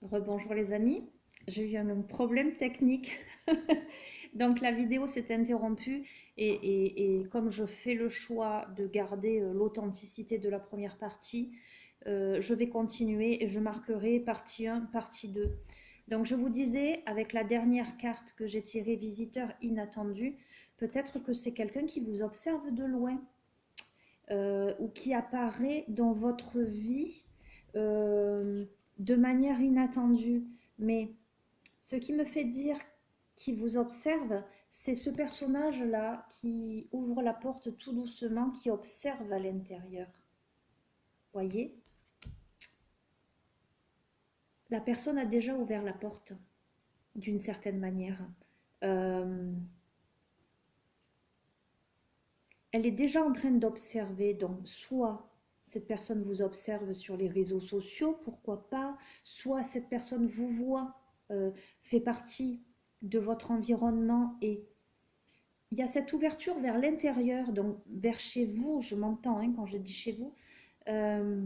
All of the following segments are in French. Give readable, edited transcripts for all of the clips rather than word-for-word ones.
Rebonjour les amis, j'ai eu un problème technique. Donc la vidéo s'est interrompue et comme je fais le choix de garder l'authenticité de la première partie, je vais continuer et je marquerai partie 1, partie 2. Donc je vous disais, avec la dernière carte que j'ai tirée, visiteur inattendu, peut-être que c'est quelqu'un qui vous observe de loin ou qui apparaît dans votre vie euh, de manière inattendue. Mais ce qui me fait dire qu'il vous observe, c'est ce personnage-là qui ouvre la porte tout doucement, qui observe à l'intérieur. Voyez, la personne a déjà ouvert la porte d'une certaine manière. Euh, Elle est déjà en train d'observer, donc soit cette personne vous observe sur les réseaux sociaux, pourquoi pas, soit cette personne vous voit, fait partie de votre environnement et il y a cette ouverture vers l'intérieur, donc vers chez vous, je m'entends hein, quand je dis chez vous. Euh,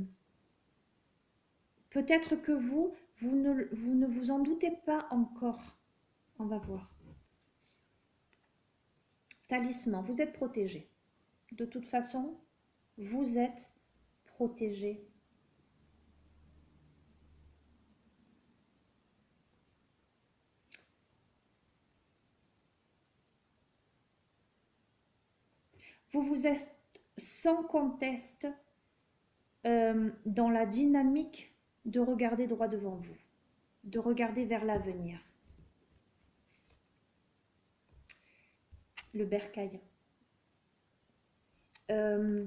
Peut-être que vous ne vous en doutez pas encore. On va voir. Talisman, vous êtes protégé. De toute façon, vous êtes protégé. Vous êtes sans conteste dans la dynamique de regarder droit devant vous, de regarder vers l'avenir. Le bercail. Euh,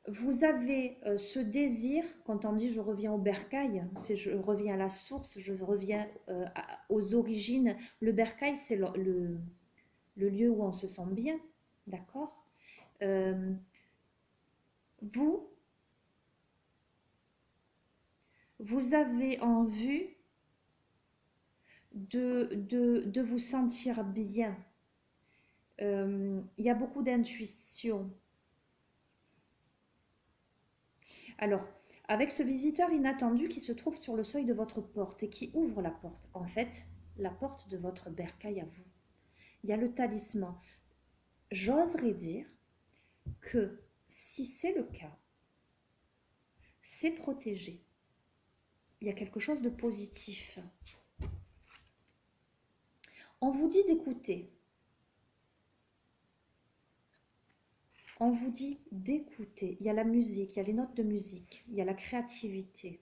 Vous avez ce désir, quand on dit je reviens au bercail, c'est je reviens à la source, je reviens aux origines. Le bercail, c'est le lieu où on se sent bien, d'accord. euh, vous, vous avez en vue de vous sentir bien. Il y a beaucoup d'intuition. Alors, avec ce visiteur inattendu qui se trouve sur le seuil de votre porte et qui ouvre la porte, en fait, la porte de votre bercail à vous, il y a le talisman. J'oserais dire que si c'est le cas, c'est protégé. Il y a quelque chose de positif. On vous dit d'écouter. On vous dit d'écouter. Il y a la musique, il y a les notes de musique, il y a la créativité,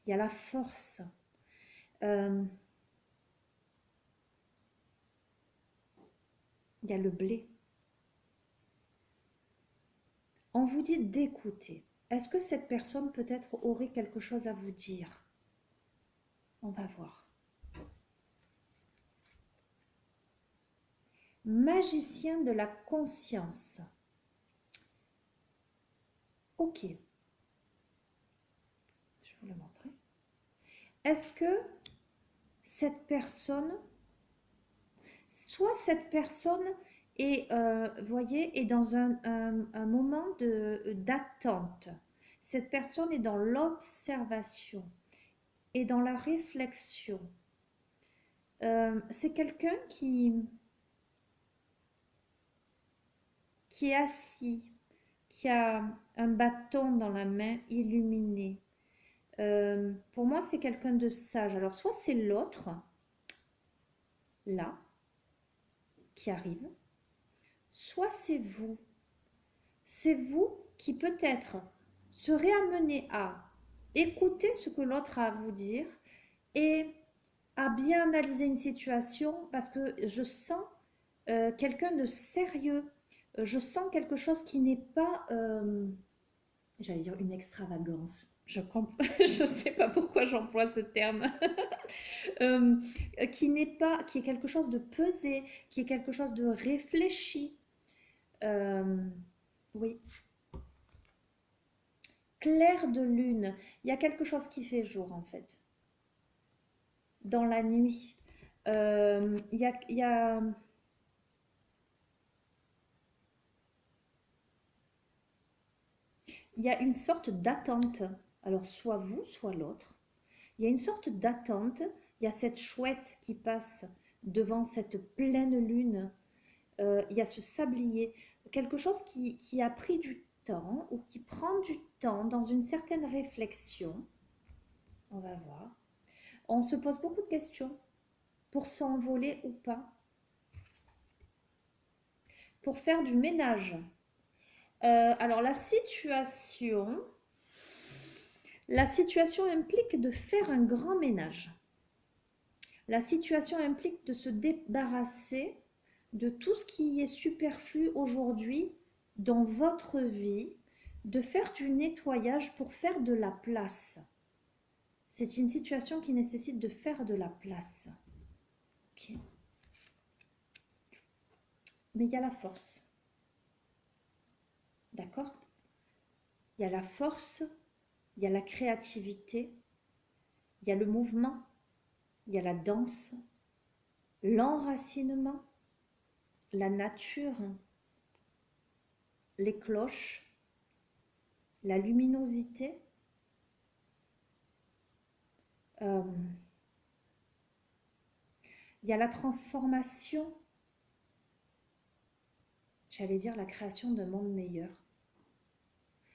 il y a la force. Euh, il y a le blé. On vous dit d'écouter. Est-ce que cette personne peut-être aurait quelque chose à vous dire? On va voir. Magicien de la conscience. Ok, je vais vous le montrer. Est-ce que cette personne, soit cette personne est, voyez, est dans un moment d'attente. Cette personne est dans l'observation et dans la réflexion. C'est quelqu'un qui est assis, qui a un bâton dans la main illuminé. Pour moi, c'est quelqu'un de sage. Alors, soit c'est l'autre, là, qui arrive, soit c'est vous. C'est vous qui peut-être serez amené à écouter ce que l'autre a à vous dire et à bien analyser une situation parce que je sens quelqu'un de sérieux. Je sens quelque chose qui n'est pas, j'allais dire une extravagance. Je je sais pas pourquoi j'emploie ce terme. Euh, qui n'est pas, qui est quelque chose de pesé, qui est quelque chose de réfléchi. Euh, oui, clair de lune. Il y a quelque chose qui fait jour en fait. Dans la nuit, il y a il y a une sorte d'attente. Alors soit vous, soit l'autre, Il y a une sorte d'attente, il y a cette chouette qui passe devant cette pleine lune, il y a ce sablier, quelque chose qui a pris du temps ou qui prend du temps dans une certaine réflexion. On va voir. On se pose beaucoup de questions pour s'envoler ou pas, pour faire du ménage. Alors la situation implique de faire un grand ménage. La situation implique de se débarrasser de tout ce qui est superflu aujourd'hui dans votre vie, de faire du nettoyage pour faire de la place. C'est une situation qui nécessite de faire de la place. Okay. Mais il y a la force. D'accord? Il y a la force, il y a la créativité, il y a le mouvement, il y a la danse, l'enracinement, la nature, les cloches, la luminosité. Il y a la transformation, j'allais dire la création d'un monde meilleur,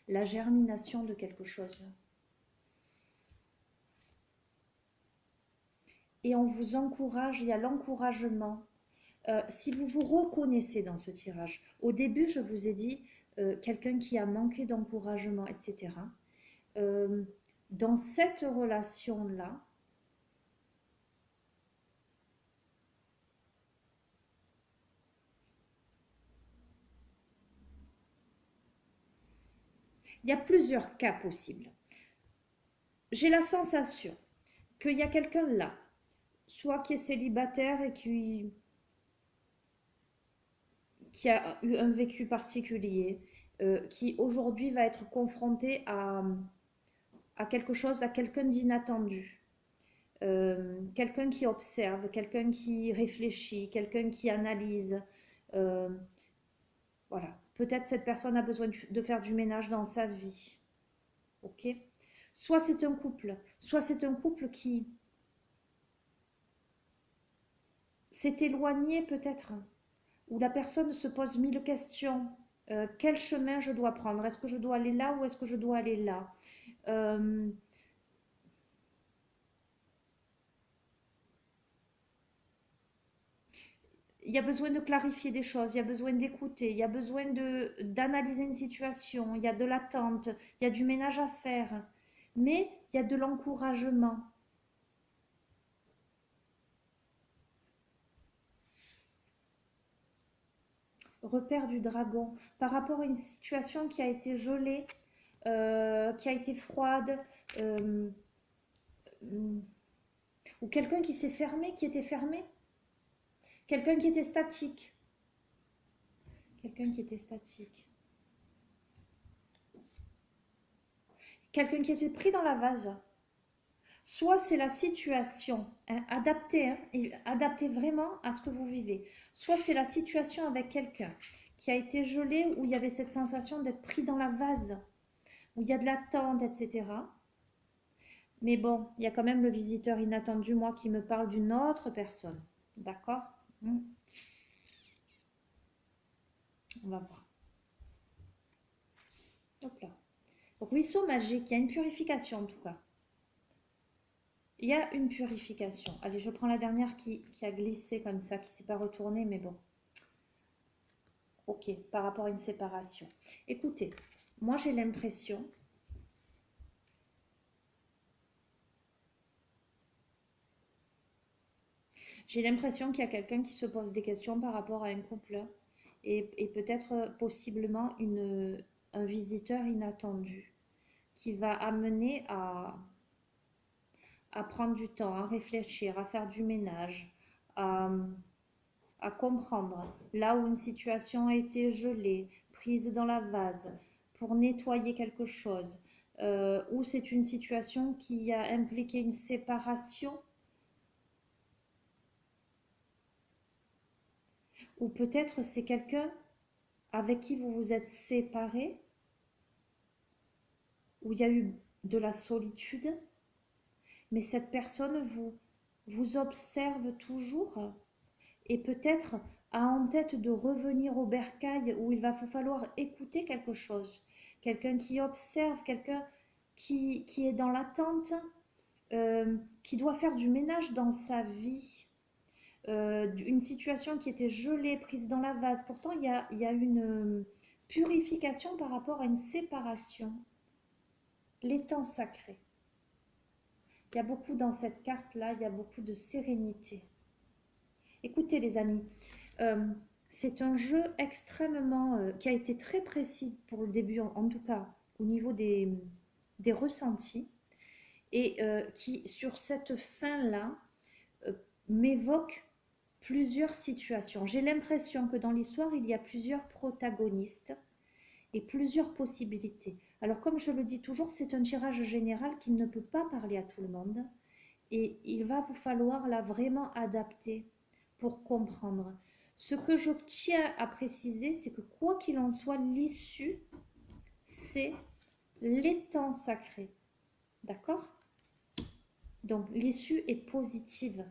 la germination de quelque chose. Et on vous encourage, il y a l'encouragement. Si vous vous reconnaissez dans ce tirage, au début je vous ai dit quelqu'un qui a manqué d'encouragement, etc. Dans cette relation-là, il y a plusieurs cas possibles. J'ai la sensation qu'il y a quelqu'un là, soit qui est célibataire et qui a eu un vécu particulier, qui aujourd'hui va être confronté à quelque chose, à quelqu'un d'inattendu. Quelqu'un qui observe, quelqu'un qui réfléchit, quelqu'un qui analyse. Voilà. Peut-être cette personne a besoin de faire du ménage dans sa vie. Ok? Soit c'est un couple qui s'est éloigné peut-être, où la personne se pose mille questions. Quel chemin je dois prendre? Est-ce que je dois aller là ou est-ce que je dois aller là? Il y a besoin de clarifier des choses, il y a besoin d'écouter, il y a besoin d'analyser une situation, il y a de l'attente, il y a du ménage à faire, mais il y a de l'encouragement. Repère du dragon, par rapport à une situation qui a été gelée, qui a été froide, ou quelqu'un qui s'est fermé, qui était fermé, quelqu'un qui était statique. Quelqu'un qui était statique. Quelqu'un qui était pris dans la vase. Soit c'est la situation, hein, adaptez vraiment à ce que vous vivez. Soit c'est la situation avec quelqu'un qui a été gelé, où il y avait cette sensation d'être pris dans la vase, où il y a de l'attente, etc. Mais bon, il y a quand même le visiteur inattendu, moi, qui me parle d'une autre personne. D'accord? On va voir. Hop là. Ruisseau magique, il y a une purification en tout cas. Il y a une purification. Allez, je prends la dernière qui a glissé comme ça, qui ne s'est pas retournée, mais bon. Ok, par rapport à une séparation. Écoutez, moi j'ai l'impression qu'il y a quelqu'un qui se pose des questions par rapport à un couple et peut-être possiblement un visiteur inattendu qui va amener à prendre du temps, à réfléchir, à faire du ménage, à comprendre là où une situation a été gelée, prise dans la vase, pour nettoyer quelque chose, ou c'est une situation qui a impliqué une séparation, ou peut-être c'est quelqu'un avec qui vous vous êtes séparé, où il y a eu de la solitude, mais cette personne vous observe toujours et peut-être a en tête de revenir au bercail où il va vous falloir écouter quelque chose. Quelqu'un qui observe, quelqu'un qui est dans l'attente, qui doit faire du ménage dans sa vie, une situation qui était gelée, prise dans la vase. Pourtant, il y a une purification par rapport à une séparation. L'étang sacré. Il y a beaucoup dans cette carte-là, il y a beaucoup de sérénité. Écoutez les amis, c'est un jeu extrêmement, qui a été très précis pour le début, en tout cas au niveau des ressentis, et qui sur cette fin-là m'évoque plusieurs situations. J'ai l'impression que dans l'histoire, il y a plusieurs protagonistes et plusieurs possibilités. Alors comme je le dis toujours, c'est un tirage général qui ne peut pas parler à tout le monde et il va vous falloir là vraiment adapter pour comprendre. Ce que je tiens à préciser, c'est que quoi qu'il en soit, l'issue, c'est l'étang sacré. D'accord? Donc l'issue est positive.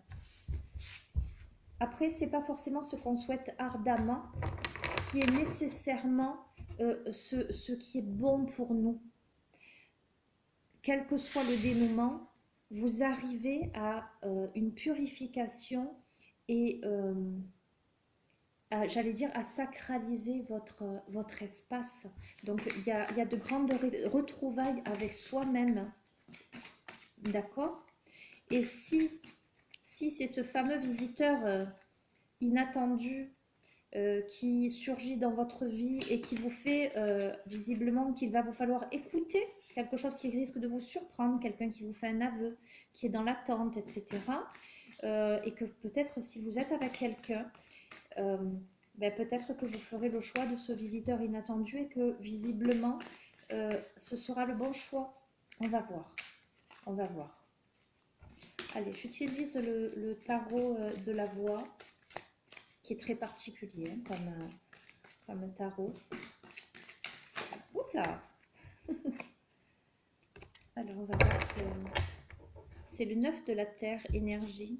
Après, ce n'est pas forcément ce qu'on souhaite ardemment qui est nécessairement ce qui est bon pour nous. Quel que soit le dénouement, vous arrivez à une purification et, j'allais dire, à sacraliser votre espace. Donc, il y a de grandes retrouvailles avec soi-même. D'accord? Et si c'est ce fameux visiteur inattendu qui surgit dans votre vie et qui vous fait visiblement qu'il va vous falloir écouter quelque chose qui risque de vous surprendre, quelqu'un qui vous fait un aveu, qui est dans l'attente, etc. Et que peut-être si vous êtes avec quelqu'un, peut-être que vous ferez le choix de ce visiteur inattendu et que visiblement ce sera le bon choix. On va voir. On va voir. Allez, j'utilise le tarot de la voix, qui est très particulier comme tarot. Oula. Alors, on va voir. C'est le 9 de la Terre, énergie.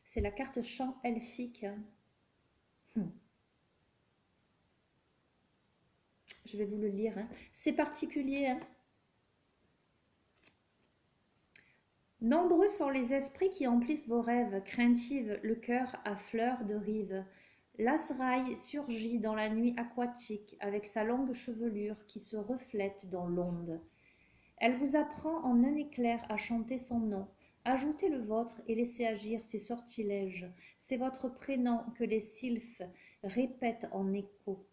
C'est la carte chant elfique. Je vais vous le lire. Hein. C'est particulier. Hein. Nombreux sont les esprits qui emplissent vos rêves, craintives, le cœur à fleur de rive. L'Asraï surgit dans la nuit aquatique avec sa longue chevelure qui se reflète dans l'onde. Elle vous apprend en un éclair à chanter son nom. Ajoutez le vôtre et laissez agir ses sortilèges. C'est votre prénom que les sylphes répètent en écho.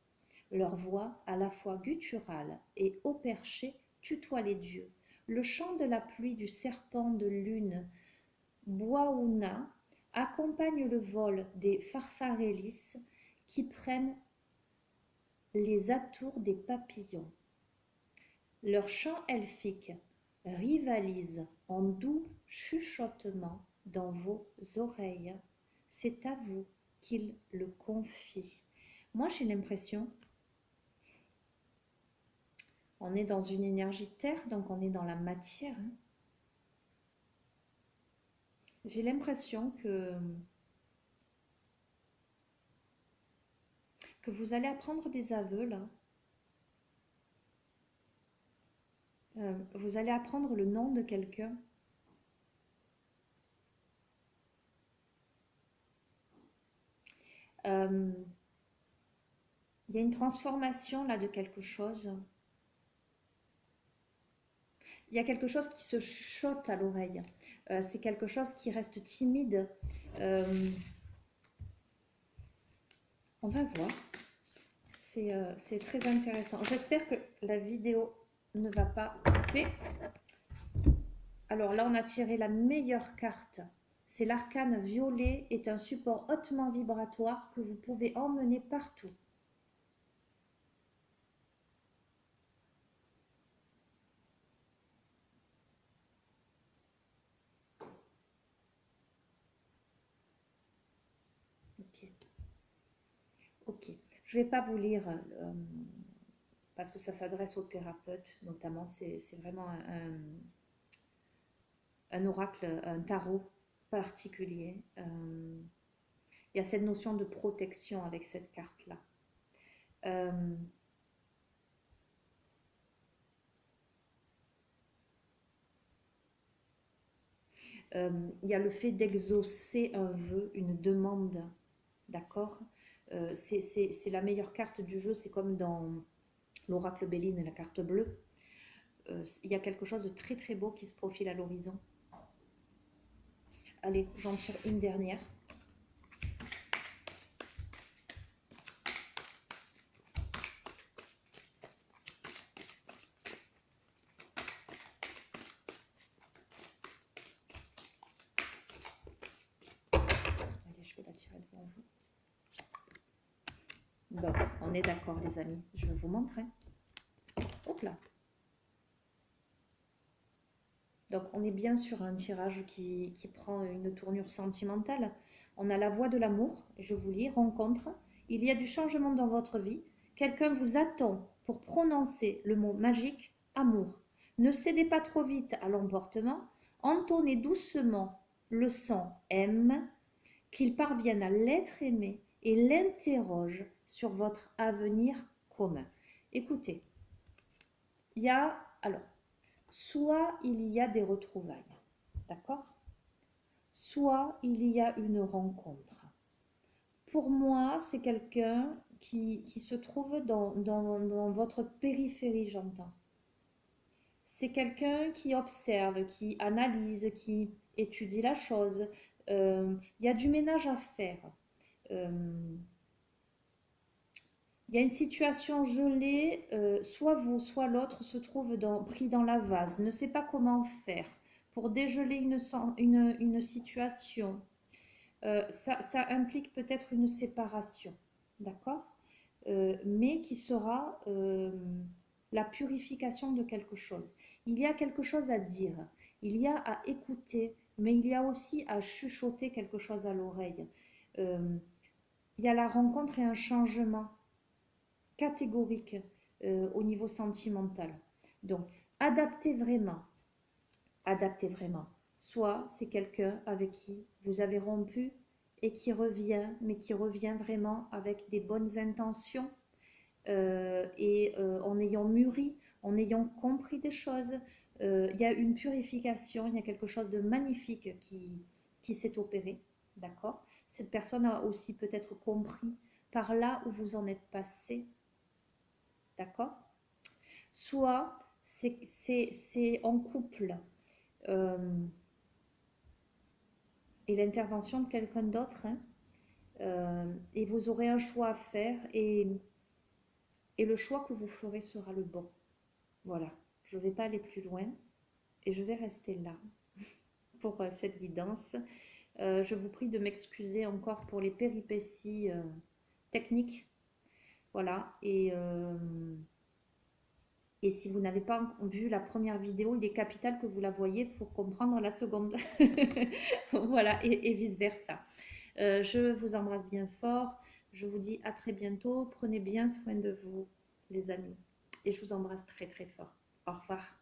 Leur voix, à la fois gutturale et haut perché, tutoie les dieux. Le chant de la pluie du serpent de lune, Boaouna, accompagne le vol des farfarélis qui prennent les atours des papillons. Leur chant elfique rivalise en doux chuchotements dans vos oreilles. C'est à vous qu'il le confie. Moi, j'ai l'impression, on est dans une énergie terre, donc on est dans la matière. Hein. J'ai l'impression que vous allez apprendre des aveux là. Vous allez apprendre le nom de quelqu'un. Il y a une transformation là de quelque chose. Il y a quelque chose qui se chuchote à l'oreille. C'est quelque chose qui reste timide. On va voir. C'est très intéressant. J'espère que la vidéo ne va pas couper. Alors là, on a tiré la meilleure carte. C'est l'arcane violet, est un support hautement vibratoire que vous pouvez emmener partout. Ok. Je ne vais pas vous lire parce que ça s'adresse aux thérapeutes, notamment. C'est vraiment un oracle, un tarot particulier. Il y a cette notion de protection avec cette carte-là. Il y a le fait d'exaucer un vœu, une demande, d'accord. C'est la meilleure carte du jeu, c'est comme dans l'oracle Béline et la carte bleue. Il y a quelque chose de très très beau qui se profile à l'horizon. Allez, j'en tire une dernière. Allez, je vais la tirer devant vous. Bon, on est d'accord les amis, je vais vous montrer. Hop là. Donc on est bien sur un tirage qui prend une tournure sentimentale. On a la voix de l'amour, je vous lis, rencontre. Il y a du changement dans votre vie. Quelqu'un vous attend pour prononcer le mot magique amour. Ne cédez pas trop vite à l'emportement. Entonnez doucement le son M, qu'il parvienne à l'être aimé et l'interroge sur votre avenir commun. Écoutez, il y a alors soit il y a des retrouvailles, d'accord? Soit il y a une rencontre. Pour moi, c'est quelqu'un qui se trouve dans votre périphérie, j'entends. C'est quelqu'un qui observe, qui analyse, qui étudie la chose. Il y a du ménage à faire. Il y a une situation gelée, soit vous, soit l'autre se trouve pris dans la vase, ne sait pas comment faire pour dégeler une situation. Ça implique peut-être une séparation, d'accord? Mais qui sera la purification de quelque chose. Il y a quelque chose à dire, il y a à écouter, mais il y a aussi à chuchoter quelque chose à l'oreille. Il y a la rencontre et un changement catégorique au niveau sentimental. Donc, adaptez vraiment. Adaptez vraiment. Soit c'est quelqu'un avec qui vous avez rompu et qui revient, mais qui revient vraiment avec des bonnes intentions en ayant mûri, en ayant compris des choses. Il y a une purification, il y a quelque chose de magnifique qui s'est opéré. D'accord? Cette personne a aussi peut-être compris par là où vous en êtes passé. D'accord? Soit c'est en couple et l'intervention de quelqu'un d'autre, hein, et vous aurez un choix à faire et le choix que vous ferez sera le bon. Voilà, je ne vais pas aller plus loin et je vais rester là pour cette guidance. Je vous prie de m'excuser encore pour les péripéties techniques. Voilà, et si vous n'avez pas vu la première vidéo, il est capital que vous la voyez pour comprendre la seconde. Voilà, et vice-versa. Je vous embrasse bien fort. Je vous dis à très bientôt. Prenez bien soin de vous, les amis. Et je vous embrasse très très fort. Au revoir.